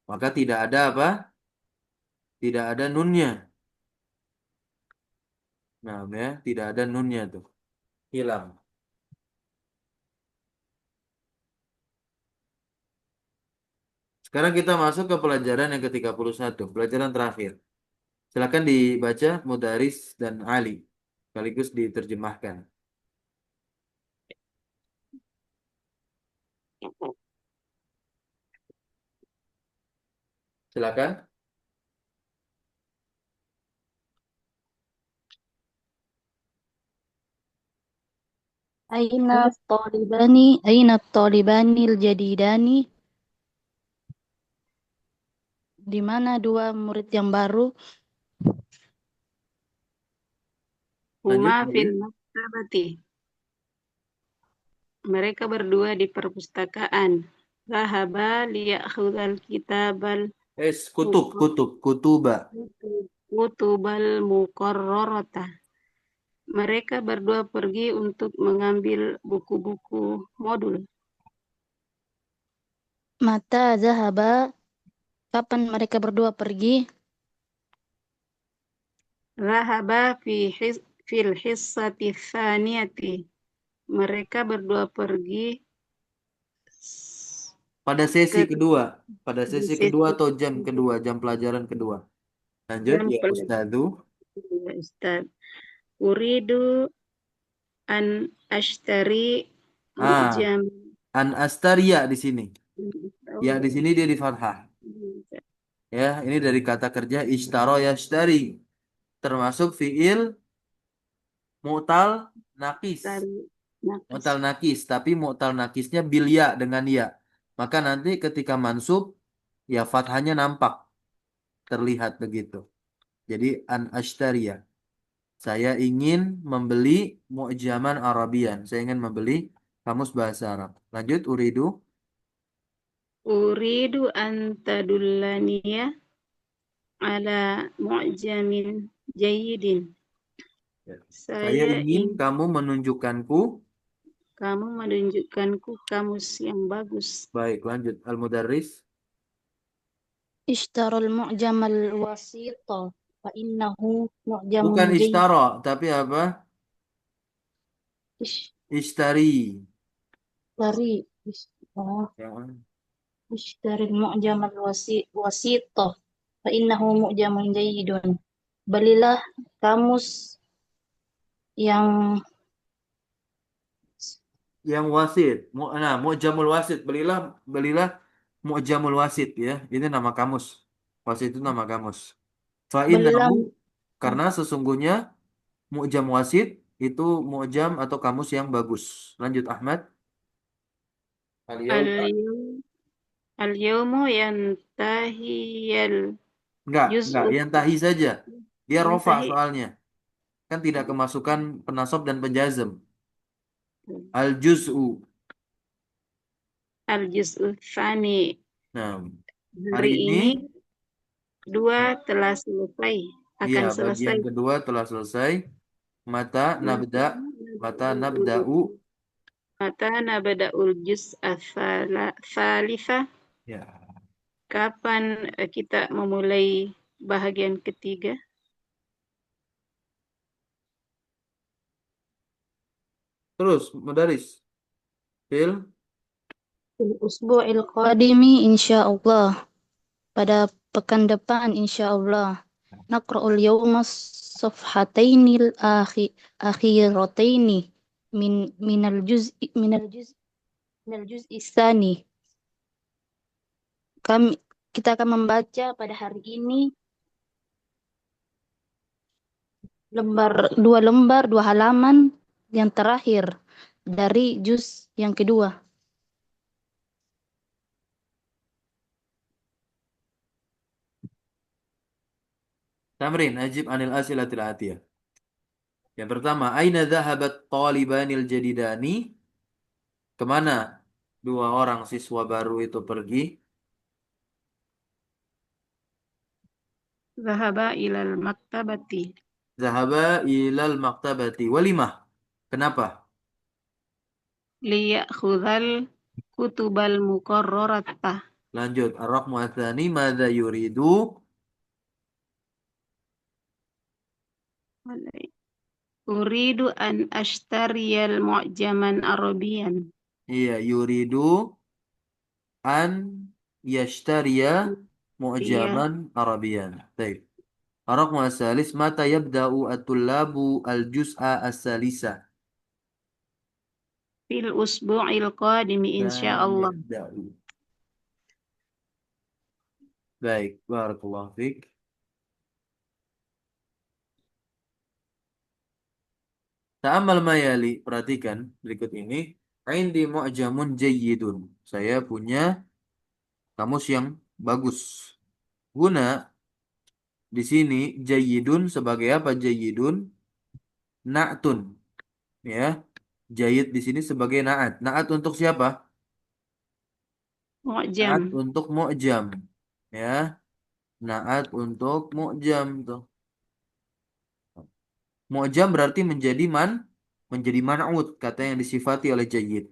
Maka tidak ada apa? Tidak ada nunnya. Nah, ya. Tidak ada nunnya tuh. Hilang. Sekarang kita masuk ke pelajaran yang ke-31, pelajaran terakhir. Silakan dibaca Mudaris dan Ali, sekaligus diterjemahkan. Silakan. أين الطالبان الجديدان di mana dua murid yang baru Lanjut, huma Ali. fil maktabati mereka berdua di perpustakaan zahaba liya'khudhal kitabal Kutuba. kutubal muqarrarata mereka berdua pergi untuk mengambil buku-buku modul mata zahaba kapan mereka berdua pergi zahaba fil hissati tsaniyati mereka berdua pergi Pada sesi ke kedua, pada sesi kedua sesi atau jam kedua, jam pelajaran kedua. Lanjut, jam ya pelajaran Ustadu. ya Ustaz. Uridu an ashtari Ah, mu'jam. an astaria di sini. Ya, di sini dia di fathah. Ya, ini dari kata kerja ishtaro yashtari. Termasuk fiil mu'tal nakis. Tari nakis. Mu'tal nakis, tapi mu'tal nakisnya bil ya dengan ya. Maka nanti ketika mansub, ya fathahnya nampak, terlihat begitu. Jadi an ashtaria. Saya ingin membeli mu'jaman Arabian. Saya ingin membeli kamus bahasa Arab. Lanjut, uridu. Uridu an tadullaniya ala mu'jamin jayyidin. Ya. Saya Saya ingin ingin kamu menunjukkanku. kamu menunjukkanku kamus yang bagus. Baik, lanjut. Al-Mudarris. Ishtaral mu'jamal wasita fa innahu mu'jamun Bukan jayyid. ishtara, tapi apa? Ishtari. Ishtari. Ya. اشتري المعجم الوسيط فإنه معجم جيد belilah kamus yang Yang wasit. Nah, mu'jamul wasit. Belilah, belilah mu'jamul wasit ya. Ini nama kamus. Wasit itu nama kamus. belilah Fa'innahu, karena sesungguhnya mu'jam wasit itu mu'jam atau kamus yang bagus. Lanjut Ahmad. Al-yaum. al-yawm al-yawmu yantahiyal Enggak, juz'u yang tahi saja. Dia rofa yantahi soalnya. Kan tidak kemasukan penasab dan penjazm. Al-juz'u. al-juz'u tsani Nah, hari hari ini, ini dua telah selesai iya, akan selesai bagian kedua telah selesai. Mata maka nabda, mata nabda'u. mata nabda'ul juz'a tsalisa Ya, kapan kita memulai bahagian ketiga. Terus, Mudaris. Fil. Fil usbu'il qadimi insyaallah. Pada pekan depan insyaallah. Naqra'ul yawma safhatainil akhirataini min minal juz'i tsani. Kita akan membaca pada hari ini dua lembar, dua halaman yang terakhir dari juz yang kedua. Tamrin, ajib anil asilatil atiyah. Yang pertama, aina dhahabat talibanil jadidani? Kemana dua orang siswa baru itu pergi? Zahaba ilal maktabati Zahaba ilal maktabati. Walimah. Kenapa? liya'khudhal kutubal muqarrarata. Lanjut. Ar-Raqmu Athani, madza yuridu? Uridu an ashtariyal mu'jaman arabiyan. Iya, yuridu an yashtariya Iya, mu'jaman arabiyan. Baik. Ar-Raqmu Asalis, mata yabda'u at-tullabu al-juz'a as-salisa. fil usbu'il qadimi insyaallah. Yabda'u. Baik, barakallahu fiik. Ta'amal mayali, perhatikan berikut ini. Indi mu'jamun jayyidun. Saya punya kamus yang bagus. Guna di sini jayyidun sebagai apa jayyidun? Na'tun, ya. Jayyid di sini sebagai na'at. Na'at untuk siapa? Na'at Mu'jam. untuk mu'jam, ya. Na'at untuk mu'jam tuh. Mu'jam berarti menjadi man'ut, kata yang disifati oleh jayyid.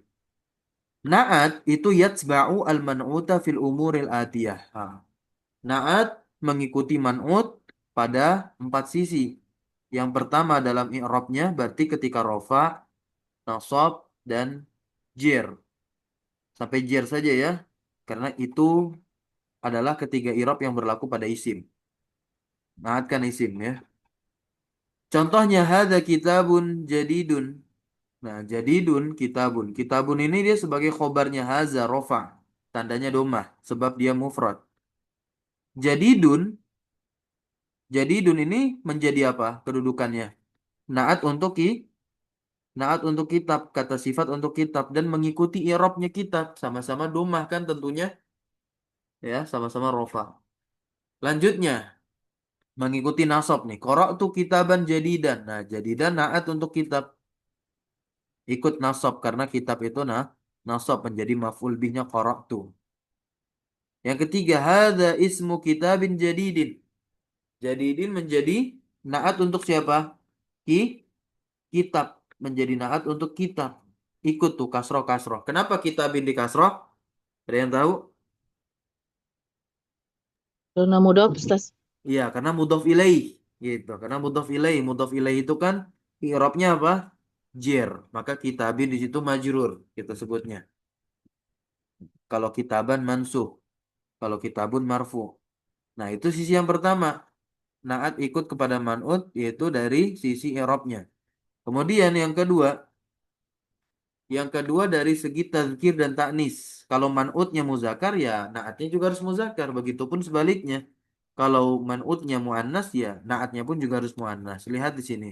Na'at itu yatsba'u al-man'uta fil umuril atiyah. Na'at mengikuti man'ut pada 4 sisi. Yang pertama dalam i'rabnya berarti ketika rofa, nasab, dan jer. Sampai jer saja ya. Karena itu adalah ketiga i'rab yang berlaku pada isim. Na'at kan isim ya. Contohnya hadza kitabun jadidun. Nah, jadidun kitabun. Kitabun ini dia sebagai khobarnya haza rofa. Tandanya domah sebab dia mufrad. Jadidun, jadidun ini menjadi apa kedudukannya? Naat untuk naat untuk kitab, kata sifat untuk kitab dan mengikuti i'rabnya kitab, sama-sama domah kan tentunya, ya, sama-sama rofa. Lanjutnya mengikuti nasab nih. Qara'tu kitaban jadidan. Nah, jadidan naat untuk kitab. Ikut nasab karena kitab itu nasab menjadi maf'ul bihnya qara'tu. Yang ketiga, hadza ismu kitabin jadidin. Jadidin menjadi naat untuk siapa? Kitab menjadi naat untuk kitab. Ikut tuh kasroh kasroh. Kenapa kitabin di kasroh? Ada yang tahu? Karena mudhaf, Ustaz. Iya, karena mudhof ilaih gitu. Karena mudhof ilaih itu kan i'rabnya apa? Jer. Maka kitabin di situ majrur kita sebutnya. Kalau kitaban mansuh, kalau kitabun marfu. Nah, itu sisi yang pertama. Naat ikut kepada man'ut yaitu dari sisi i'rabnya. Kemudian yang kedua dari segi tazkir dan taknis. Kalau man'utnya muzakkar ya naatnya juga harus muzakkar. Begitupun sebaliknya. Kalau man'utnya muannas ya naatnya pun juga harus muannas. Lihat di sini.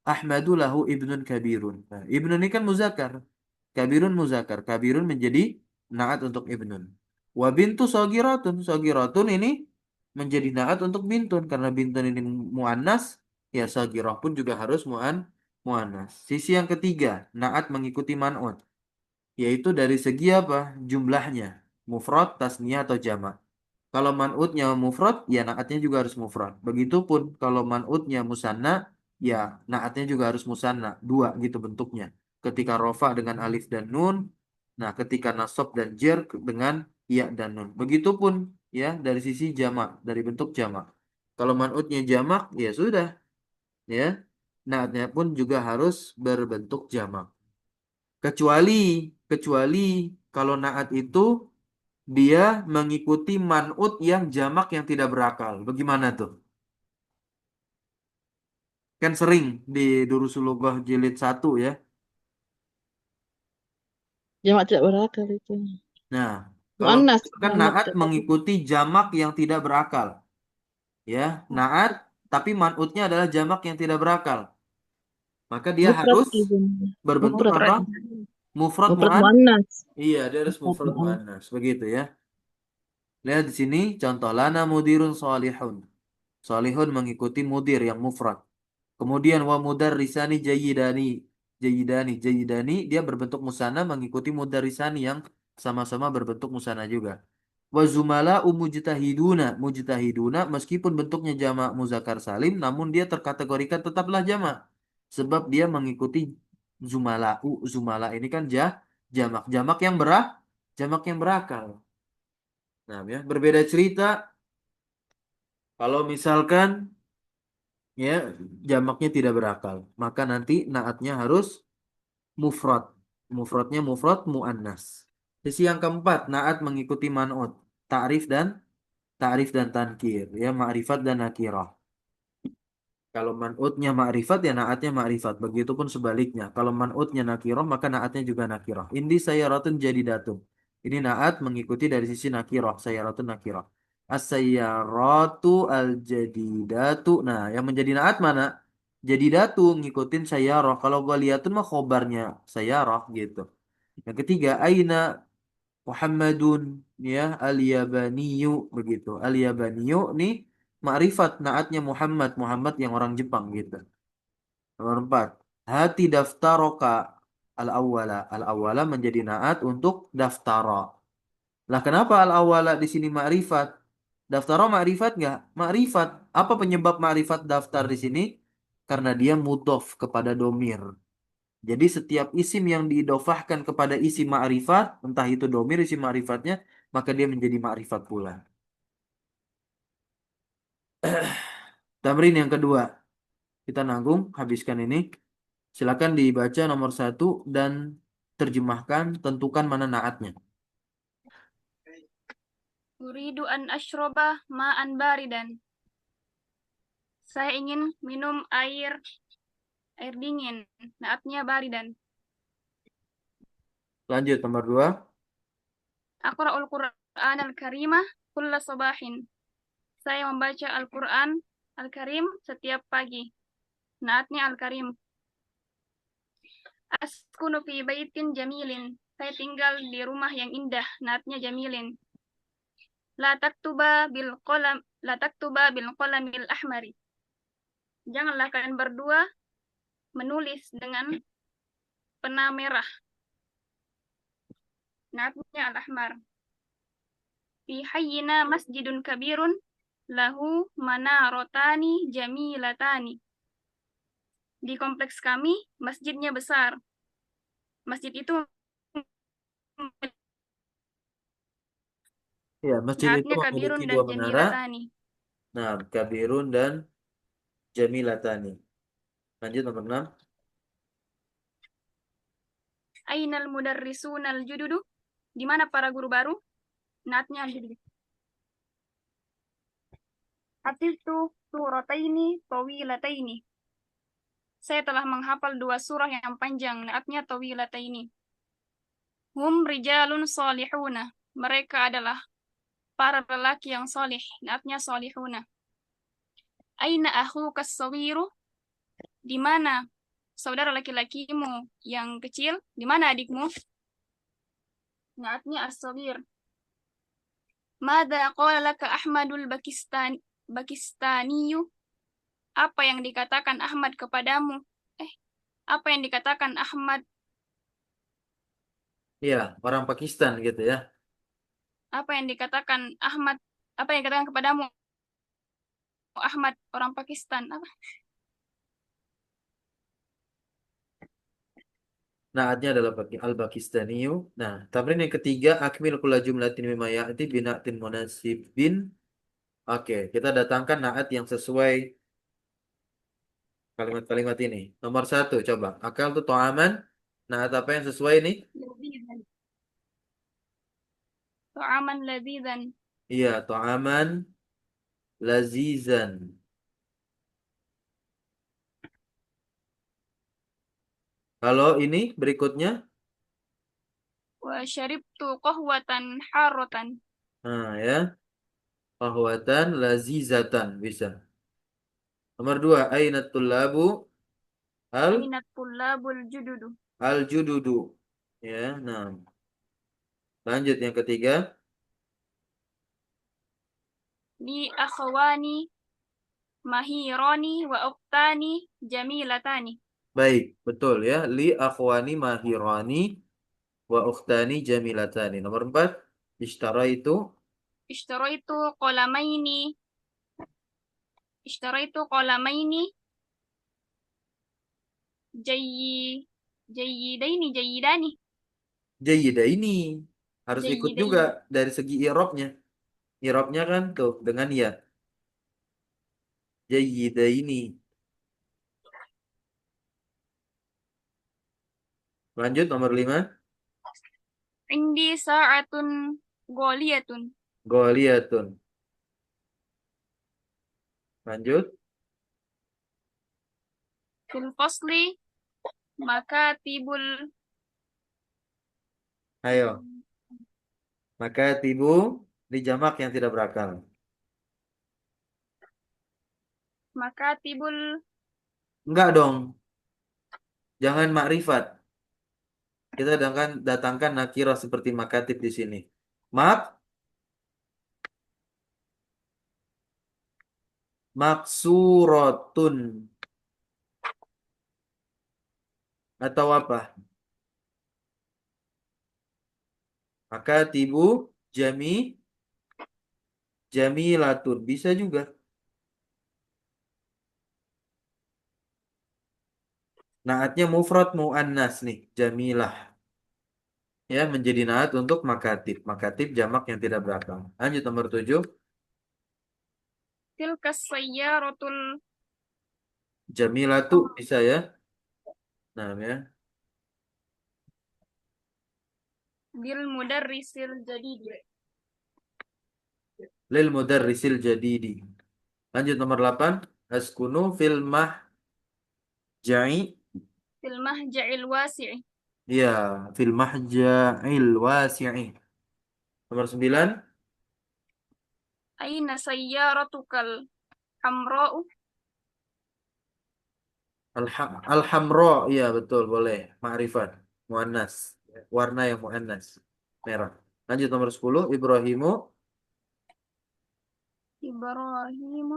Ahmadu lahu ibnun kabirun. Nah, ibnun ini kan muzakkar. Kabirun muzakkar. Kabirun menjadi naat untuk ibnun. Wa bintu sagiratun. Sagiratun ini menjadi naat untuk bintun. Karena bintun ini muannas. Ya sagirah pun juga harus muannas. Sisi yang ketiga. Naat mengikuti man'ut. Yaitu dari segi apa? Jumlahnya. Mufrad, tasniyah, atau jamak. Kalau man'utnya mufrad, ya naatnya juga harus mufrad. Begitupun kalau man'utnya musanna, ya naatnya juga harus musanna. Dua gitu bentuknya. Ketika rofa dengan alif dan nun, nah ketika nasab dan jer dengan ya dan nun. Begitupun ya dari sisi jamak, dari bentuk jamak. Kalau man'utnya jamak, ya sudah, ya. Naatnya pun juga harus berbentuk jamak. Kecuali, kecuali kalau naat itu dia mengikuti man'ut yang jamak yang tidak berakal. Bagaimana tuh? Kan sering di Durusul Lughah jilid 1 ya. Jamak tidak berakal itu. Nah, kalau Muannas, misalkan Muhammad naat tidak berakal. mengikuti jamak yang tidak berakal, ya, naat tapi man'utnya adalah jamak yang tidak berakal, maka dia Mufrad harus itu. berbentuk Mufrad apa? Rajab. Mufrad Mufrad muannas. Iya, dia harus Mufrad mufrad muannas. muannas, begitu ya. Lihat di sini contoh lana mudirun salihun. Salihun mengikuti mudir yang mufrad. Kemudian wa mudarrisani jayyidani. Jayyidani dia berbentuk musanna mengikuti mudarrisani yang sama-sama berbentuk musanna juga. Wa zumala'u mujtahiduna meskipun bentuknya jamak muzakkar salim namun dia terkategorikan tetaplah jamak sebab dia mengikuti zumala ini kan jamak jamak yang berakal. Nah, ya, berbeda cerita kalau misalkan ya jamaknya tidak berakal, maka nanti naatnya harus mufrad. Mufradnya mufrad muannas. Sisi yang keempat, naat mengikuti man'ut, ta'rif dan tankir, ya ma'rifat dan nakirah. Kalau man'utnya ma'rifat ya naatnya ma'rifat. Begitupun sebaliknya. Kalau man'utnya nakirah maka naatnya juga nakirah. Indi sayyaratun jadidatun. Ini naat mengikuti dari sisi nakirah. Sayyaratun nakirah. As-sayyaratu al-jadidatu. Nah, yang menjadi naat mana? Jadidatu ngikutin sayyarah. Kalau ghaliyatun mah khobarnya sayyarah gitu. Yang ketiga, aina Muhammadun ya al-Yabaniyu begitu. Al-Yabaniyu nih ma'rifat naatnya Muhammad yang orang Jepang gitu. Nomor 4. Hati daftaroka al-awwala. Al-awwala menjadi naat untuk daftara. Lah kenapa al-awwala di sini ma'rifat? Daftara ma'rifat nggak? Ma'rifat. Apa penyebab ma'rifat daftar di sini? Karena dia mudhof kepada domir. Jadi setiap isim yang diidofahkan kepada isim ma'rifat, entah itu domir isim ma'rifatnya, maka dia menjadi ma'rifat pula. Tamrin yang kedua. Kita nanggung, habiskan ini. Silakan dibaca nomor 1 dan terjemahkan, tentukan mana naatnya. Uridu an ashroba ma'an baridan. Saya ingin minum air dingin. Naatnya baridan. Lanjut, nomor 2. Aqra'ul Qur'an al-Karimah kulla sabahin. Saya membaca Al-Quran Al-Karim setiap pagi. Naatnya Al-Karim. Askunu fi baitin jamilin. Saya tinggal di rumah yang indah. Naatnya jamilin. La taktuba bil qalamil ahmari. Janganlah kalian berdua menulis dengan pena merah. Naatnya Al-Ahmar. Fi hayyina masjidun kabirun lahu manarotani jamilatani. Di kompleks kami masjidnya besar. Masjid itu Ya, masjid itu naatnya kabirun memiliki dan dua menara. jamilatani. Nah, kabirun dan jamilatani. Lanjut nomor 6. Ainal mudarrisunal jududu. Di mana para guru baru? Naatnya al-jududu. Hafiztu surataini tawilataini. Saya telah menghafal 2 surah yang panjang. Naatnya tawilataini. Hum rijalun salihuna. Mereka adalah para lelaki yang salih. Naatnya salihuna. Aina akhuka as-saghiru? Di mana saudara laki-lakimu yang kecil? Di mana adikmu? Naatnya as-saghir. Mada qala laka Ahmadul Bakistaniyu? Apa yang dikatakan Ahmad kepadamu? Apa yang dikatakan Ahmad? Ya, orang Pakistan gitu ya. Apa yang dikatakan Ahmad? Apa yang dikatakan kepadamu Ahmad orang Pakistan? Apa? Naatnya adalah al-Pakistaniyu. Nah, tamrin yang ketiga, akmil kulla jumlatin mimma ya'ti bina'tin munasibin Oke, kita datangkan naat yang sesuai kalimat-kalimat ini. Nomor satu, coba. Akal tuh to'aman. Naat apa yang sesuai ini? لذيذا طعاما لذيذا Iya, to'aman lazizan. Kalau ini berikutnya, وشربت قهوة حارة nah ya, qahwatan lazizatan bisa. Nomor dua, aina tullabu al أين الطلاب الجدد al jududu. Ya, nah. Lanjut yang ketiga. لي أخوان مهيران وأختان جميلتان Baik, betul ya. Li akhwani mahirani wa ukhtani jamilatani. Nomor empat, ishtara itu. اشتريت قلمين اشتريت قلمين جي جيدان Jayyida ini harus ikut juga جيدين dari segi i'rabnya. I'rabnya kan tuh dengan ya. Jayyida ini. Lanjut nomor lima. عندي ساعة غالية Ghaliyatun. Lanjut. في الفصل مكاتب Ayo. Maka tibu di jamak yang tidak berakal. مكاتب Enggak dong. Jangan makrifat. Kita datangkan nakirah seperti makatib di sini. Mak maksuratun atau apa? Maka tibu jamilatun bisa juga. Naatnya mufrad muannas nih, jamilah. Ya, menjadi naat untuk makatib. Makatib jamak yang tidak berakal. Lanjut nomor 7. تلك السيارة Jamilatu bisa ya. Nah, ya. بالمدرس الجديد Lil mudarrisil jadidi. Lanjut nomor 8. Askunu fil mahja'i. في المهجع الواسع Ya, fil mahja'il wasi'i. Nomor 9. أين سيارتك الحمراء Alhamro, iya betul, boleh. Ma'rifat, muannas. Warna yang muannas, merah. Lanjut nomor 10, Ibrahimu. إبراهيم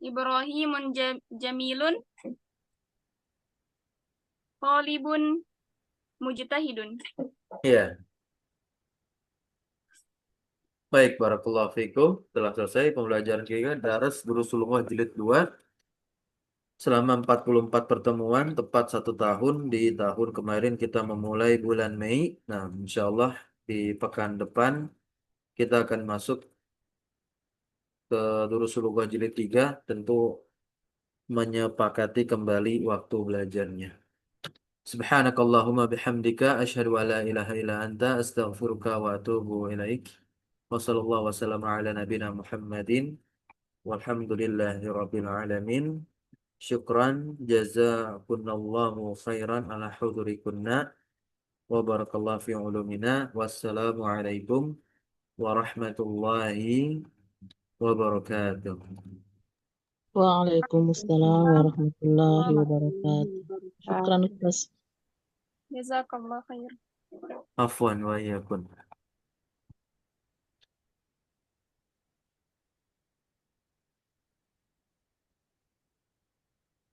إبراهيم جميل طالب مجتهد Iya, baik, barakallahu fikum. Telah selesai pembelajaran kita Daras Durusul Lughah Jilid 2 selama 44 pertemuan, tepat 1 tahun. Di tahun kemarin kita memulai bulan Mei. Nah, insya Allah di pekan depan kita akan masuk ke Durusul Lughah Jilid 3, tentu menyepakati kembali waktu belajarnya. Subhanakallahumma bihamdika asyhadu an la ilaha illa anta astaghfiruka wa atubu ilaik. Wa sallallahu wasallam ala nabina Muhammadin walhamdulillahi rabbil alamin. Syukran jazakumullahu khairan ala hudurikunna wa barakallahu fi ulumina. Wassalamu alaikum warahmatullahi wabarakatuh. Waalaikumsalam warahmatullahi wabarakatuh. Syukran Ustaz. جزاك الله خير Afwan wa iyyakum.